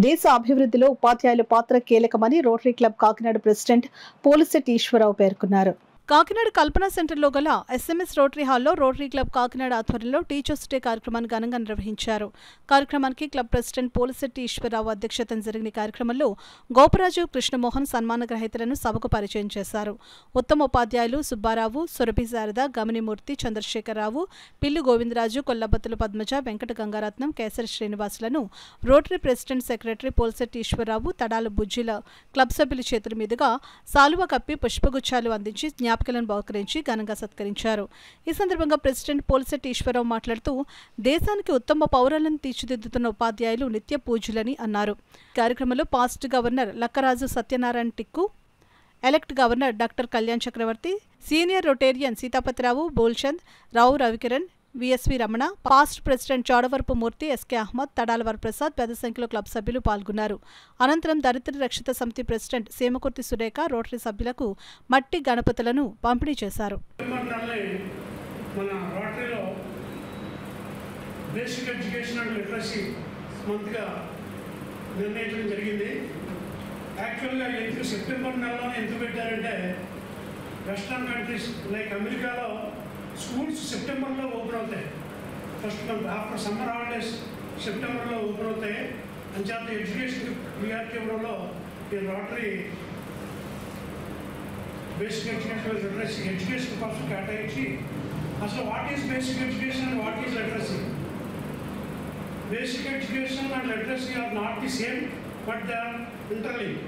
దేశ అభివృద్ధిలో ఉపాధ్యాయుల పాత్ర కీలకమని Rotary club Kakinada president Polisetti Eswararao పేర్కొన్నారు. కాకినాడ కల్పన సెంటర్లో గల ఎస్ఎంఎస్ రోటరీ హాల్లో రోటరీ క్లబ్ కాకినాడ ఆధ్వర్యంలో టీచర్స్ డే కార్యక్రమాన్ని ఘనంగా నిర్వహించారు. కార్యక్రమానికి క్లబ్ ప్రెసిడెంట్ పోలిశెట్టి ఈశ్వరరావు అధ్యక్షతన జరిగిన కార్యక్రమంలో గోపరాజు కృష్ణమోహన్ సన్మాన గ్రహీతలను సభకు పరిచయం చేశారు. ఉత్తమ ఉపాధ్యాయులు సుబ్బారావు, సురభి శారద, గమనిమూర్తి, చంద్రశేఖరరావు, పిల్లి గోవిందరాజు, కొల్లబత్తుల పద్మజ, వెంకట గంగారత్నం, కేసరి శ్రీనివాసులను rotary president secretary Polisetti Eswararao, Tadala బుజ్జిల క్లబ్ సభ్యుల చేతుల మీదుగా సాలువ కప్పి పుష్పగుచ్చాలు అందించి జ్ఞాపికలను బహుకరించి ఘనంగా సత్కరించారు. ఈ సందర్భంగా ప్రెసిడెంట్ పోలిశెట్టి ఈశ్వరరావు మాట్లాడుతూ దేశానికి ఉత్తమ పౌరులను తీర్చిదిద్దుతున్న ఉపాధ్యాయులు నిత్య పూజ్యులని అన్నారు. కార్యక్రమంలో past governor Lakkaraju Satyanarayana Tikku, elect governor doctor Kalyan Chakravarthy, senior rotarian Seethapathirao, Bolchand, Rao Ravikiran, VSV Ramana, past president Chodavarapu Murthy, SK Ahmed, Tadala Varaprasad పెద్ద సంఖ్యలో క్లబ్ సభ్యులు పాల్గొన్నారు. అనంతరం దరిద్ర రక్షిత సమితి ప్రెసిడెంట్ సీమకుర్తి సురేఖ రోటరీ సభ్యులకు మట్టి గణపతులను పంపిణీ చేశారు. స్కూల్స్ సెప్టెంబర్లో ఓపెన్ అవుతాయి. First month after summer holidays సెప్టెంబర్లో ఓపెన్ అవుతాయి. అంచేత ఎడ్యుకేషన్ ప్రియారిటీ ఇవ్వడంలో ఈ రోటరీ బేసిక్ ఎడ్యుకేషన్ ఎడ్యుకేషన్ కోసం కేటాయించి అసలు what is basic education and what is literacy. Basic education and literacy are not the same but they are interlinked.